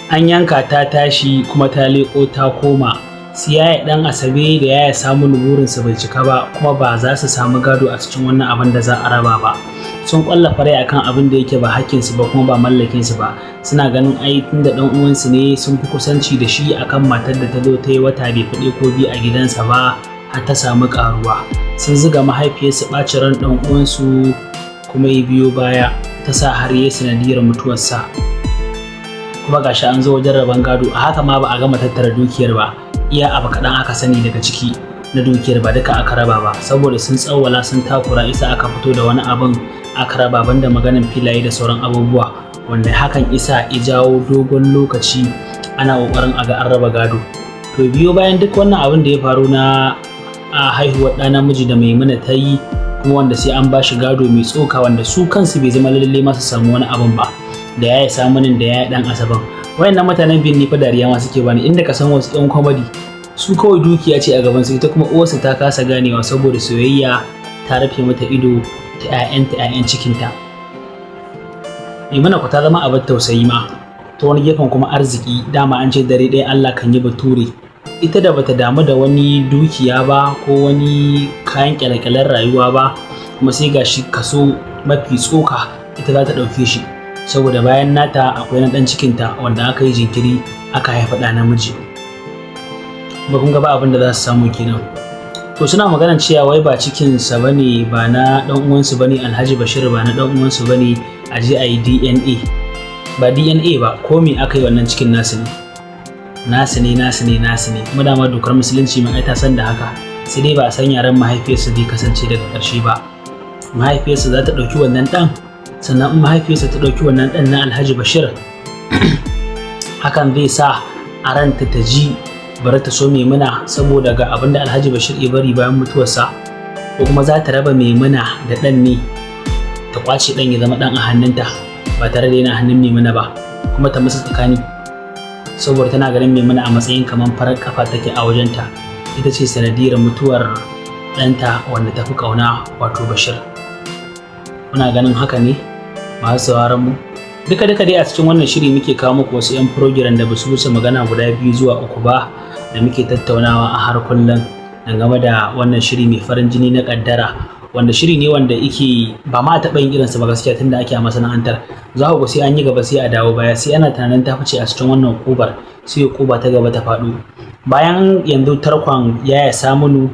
an yanka ta tashi kuma ta leƙo ta koma. Su yaya ɗan Asabe da yaya Saminu burinsu bai cika ba kuma ba za su samu gado a cikin wannan abin da za a raba ba. Sun ƙwallafa rai akan abin da yake ba hakkinsu ba kuma ba mallakinsu ba. Suna ganin ai tunda ɗan uwansu ne sun fi kusanci da shi akan matar da ta zo ta yi wata bai faɗi ko biyu a gidansa ba har ta samu ƙaruwa. Sun zuga mahaifiyarsu ɓacin ran ɗan uwansu kuma ya biyo baya ta sa har ya sanadiyar mutuwarsa. Kuma gashi an zo wajen rabon gado a haka ma ba a gama tattara dukiyar ba. Iya abu kaɗan aka sani daga ciki na dukiyar ba duka aka raba ba saboda sun tsawwala sun takura isa aka fito da wani abin aka raba banda maganin filaye da sauran abubuwa wanda hakan isa ya jawo dogon lokaci ana ƙoƙarin a ga an raba gado. To biyo bayan duk wannan abin da ya faru na haihuwar ɗa namiji da Maimuna ta yi kuma wanda sai an bashi gado mai tsoka wanda su kansu bai zama lalle ma su samu wani abin ba da yaya Saminin da yaya ɗan Asaben. Wayannan mutanen bin ni fa dariya ma suke bani inda ka san wasu ƴan comedy su kawai dukiya ce a gaban su ita kuma uwarsa ta kasa ganewa saboda soyayya ta rufe mata ido ta ƴaƴan cikinta. Maimuna ku ta zama abin tausayi ma ta wani gefen kuma arziki dama an ce dare ɗaya Allah kan yi bature. Ita da bata damu da wani dukiya ba ko wani kayan kyale-kyalen rayuwa ba kuma sai gashi kaso mafi tsoka ita za ta ɗauke shi. Saboda bayan nata akwai na ɗan cikinta wanda aka yi jinkiri aka haifa ɗa namiji. Ba kun ga ba abin da za su samu kenan. To suna maganar cewa wai ba cikinsa bane ba na ɗan uwansu bane Alhaji Bashir ba na ɗan uwansu bane a je a yi DNA. Ba DNA ba ko me aka yi wannan cikin nasu ne. Nasu ne kuma dama dokar musulunci ma ta san da haka sai dai ba a san yaran mahaifiyarsa zai kasance daga ƙarshe ba. Mahaifiyarsa za ta ɗauki wannan ɗan sannan in mahaifiyarsa ta ɗauki wannan ɗan na Alhaji Bashir hakan zai sa a ranta ta ji bari ta so Maimuna saboda ga abin da Alhaji Bashir ya bari bayan mutuwarsa ko kuma za ta raba Maimuna da ɗan ne ta kwace ɗan ya zama ɗan a hannunta ba tare da yana hannun Maimuna ba kuma ta masa tsakani saboda tana ganin Maimuna a matsayin kamar farar kafa take a wajenta ita ce sanadiyar mutuwar ɗanta wanda ta fi ƙauna wato Bashir. Kuna ganin haka ne masu sauraron mu? Duka dai a cikin wannan shiri muke kawo muku wasu 'yan program da ba su wuce magana guda 2 zuwa 3 ba da muke tattaunawa a har kullum game da wannan shiri mai farin jini na Kaddara wanda shiri ne wanda yake ba ma taɓa yin irinsa ba gaskiya tunda ake a masana'antar. Za ku ga sai an yi gaba sai a dawo baya sai ana tunanin ta fice a cikin wannan ƙubar sai ƙuba ta gaba ta faɗo. Bayan yanzu tarkon yaya Saminu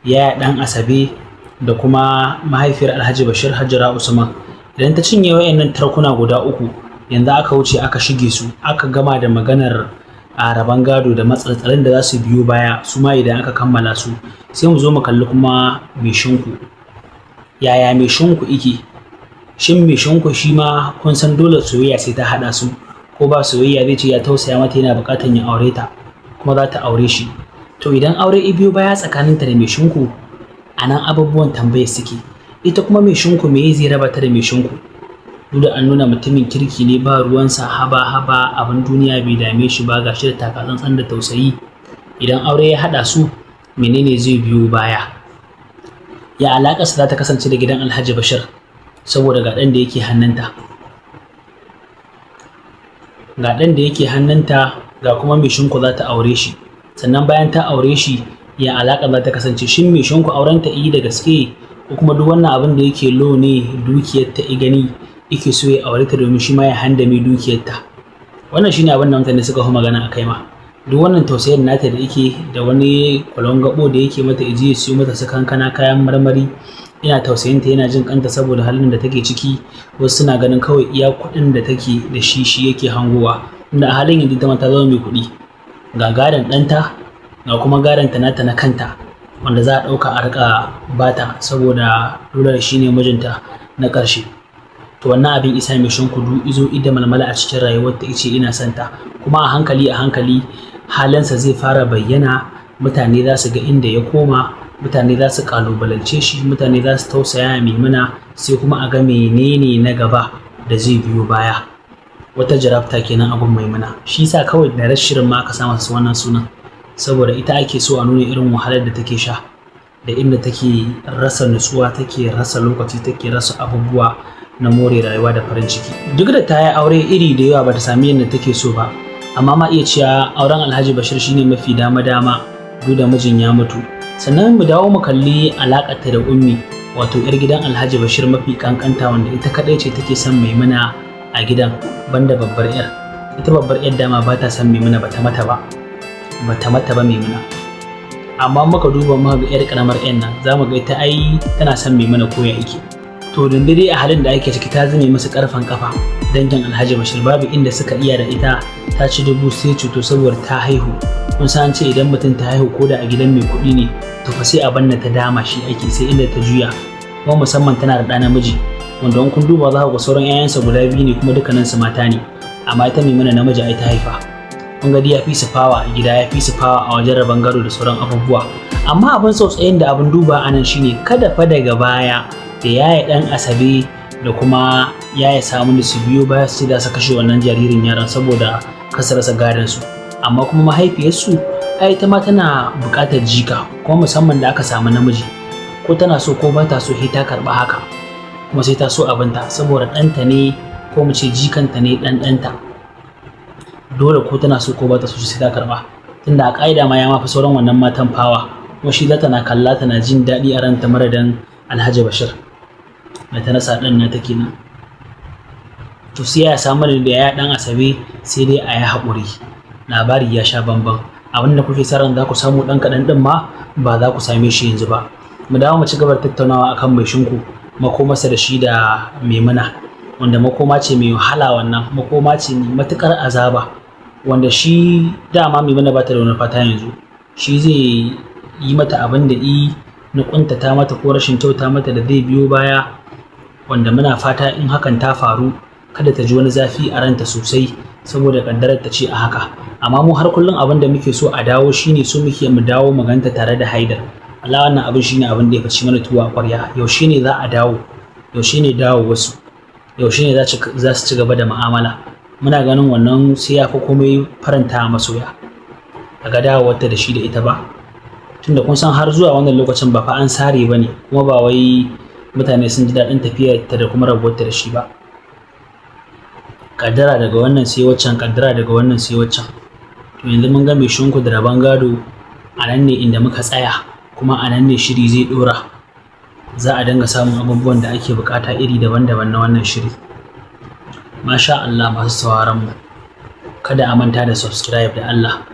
yaya ɗan Asabe da kuma mahaifiyar Alhaji Bashir Hajara Usman idan ta cinye wayannan tarkuna guda 3 yanzu aka wuce aka shige su aka gama da maganar a raban gado da matsaltsalin da za su biyo baya su ma idan aka kammala su sai mu zo mu kalli kuma Maishinku. Yaya Maishinku yake? Shin Maishinku shi ma kun san dole soyayya sai ta haɗa su ko ba soyayya zai ce ya tausaya mata yana buƙatar ya aure ta kuma za ta aure shi. To idan aure ya biyo baya tsakaninta da Maishinku a nan abubuwan tambayar suke. Ita kuma Maishinku me zai raba ta da Maishinku? Duk da an nuna mutumin kirki ne ba ruwansa haba abin duniya bai dame shi ba gashi da takatsantsan da tausayi. Idan aure ya haɗa su menene zai biyo baya? Ya alaƙarsa za ta kasance da gidan Alhaji Bashir saboda ga ɗan da yake hannunta ga kuma Maishinku za ta aure shi sannan bayan ta aure shi ya alaƙa za ta kasance shin Maishinku aurenta yi da gaske ko kuma duk wannan abin da yake lo ne dukiyar ta gani yake so ya aure ta domin shi ma ya handame dukiyar ta. Wannan shine abin da mutane suka fi magana akai ma. Duk wannan tausayin nata da yake da wani kwalon gabo da yake mata ije ya siyo mata su kankana kayan marmari ina tausayinta yana jin kanta saboda halin da take ciki wasu suna ganin kawai iya kuɗin da take da shi yake hangowa inda a halin yanzu ta zama mai kuɗi ga gadon ɗanta ga kuma gadon ta nata na kanta wanda za a ɗauka a riƙa bata saboda dole shi ne mijinta na ƙarshe. To wannan abin isa Maishinku izo ida malmala a cikin rayuwarta ice ina santa kuma a hankali halinsa zai fara bayyana mutane za su ga inda ya koma mutane za su kalubalance shi mutane za su tausaya Maimuna sai kuma a ga menene na gaba da zai biyo baya. Wata jarabta kenan abun Maimuna shi yasa kawai da rashin ma aka sa masa wannan sunan saboda ita ake so a nuna irin wahalar da take sha da inda take rasa nutsuwa take rasa lokaci take rasa abubuwa na more rayuwa da farin ciki. Duk da ta yi aure iri da yawa bata sami yadda take so ba amma ma iya cewa auren Alhaji Bashir shine mafi dama-dama duk da mijin ya mutu. Sannan mu dawo mu kalli alaƙarta da Ummi, wato 'yar gidan Alhaji Bashir mafi kankanta wanda ita kaɗai ce take son Maimuna a gidan banda babbar 'yar. Ita babbar 'yar dama ba ta son Maimuna bata mata ba Maimuna. Amma muka duba muka ga 'yar ƙaramar 'yan nan za mu ga ita ai tana son Maimuna ko ya ake. To dai a halin da ake ciki ta zame musu ƙarfan kafa. Dangin Alhaji Bashir babu inda suka iya da ita, ta ci dubu sai cuto saboda ta haihu. Kun san ce idan mutum ta haihu ko da a gidan mai kuɗi ne to fa sai a banna ta dama shi ake sai inda ta juya. Kuma musamman tana da ɗa namiji wanda in kun duba za ku ga sauran 'ya'yansa guda biyu ne kuma dukkaninsu mata ne, amma ita Maimuna namiji ai ta haifa. Kun ga ya fi su fawa a gida, ya fi su fawa a wajen rabon gado da sauran abubuwa. Amma abin tsautsayin da abin duba anan shine kada fa daga baya da yaya ɗan Asabe da kuma yaya samu da su biyo baya su ce za su kashe wannan jaririn yaron saboda kasa rasa gadon su. Amma kuma mahaifiyarsu ai ita ma tana buƙatar jika, kuma musamman da aka samu namiji, ko tana so ko ba ta so sai ta karɓa haka, kuma sai ta so abinta saboda ɗanta ne ko mu ce jikanta ne ɗanta. Dole ko tana so ko ba ta so sai ta karɓa, tunda a ƙa'ida ma ya mafi sauran wannan matan fawa, kuma shi za ta na kalla tana jin daɗi a ranta maradan Alhaji Bashir da ta rasa ɗan nata kenan. To sai ya samu da ya ɗan Asabe sai dai a yi haƙuri, labari ya sha bamban. Abin da kuke sa ran za ku samu ɗan kaɗan ɗin ma ba za ku same shi yanzu ba. Mu dawo mu ci gaba da tattaunawa akan Maishinku, makomarsa da shi da Maimuna, wanda makoma ce mai wahala, wannan makoma ce mai matuƙar azaba, wanda shi dama Maimuna ba ta da wani fata yanzu. Shi zai yi mata abin da na ƙuntata mata ko rashin kyauta mata da zai biyo baya, wanda muna fata in hakan ta faru kada ta ji wani zafi a ranta sosai saboda kaddarar ta ce a haka. Amma mu har kullum abin da muke so a dawo shine so muke mu dawo mu ganta tare da Haidar. Allah, wannan abin shine abin da ya fice mana tuwa a ƙwarya. Yaushe ne za a dawo? Yaushe ne dawo wasu? Yaushe ne za su ci gaba da mu'amala? Muna ganin wannan sai ya fi komai faranta masoya daga dawowarta da shi da ita ba, tunda kun san har zuwa wannan lokacin ba fa an sare bane, kuma ba wai mutane sun ji daɗin tafiyarta da kuma rabuwarta da shi ba. Kaddara daga wannan sai waccan, kaddara daga wannan sai waccan. To yanzu mun ga Maishinku da rabon gado, a nan ne inda muka tsaya, kuma a nan ne shiri zai ɗora. Za a dinga samun abubuwan da ake bukata iri daban-daban na wannan shiri. Masha Allah masu sauraron mu, kada a manta da subscribe da Allah.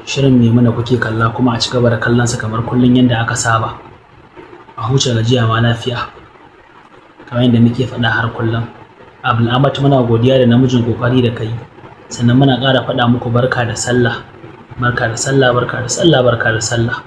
Shirin Maimuna kuke kalla kuma a ci gaba da kallon sa kamar kullun yanda aka saba. A huce gajiya ma lafiya. Kamar yadda muke faɗa har kullum. Abdul'amat, muna godiya da namijin kokari da kai. Sannan muna ƙara faɗa muku barka da sallah. Barka da sallah, barka da sallah, barka da sallah.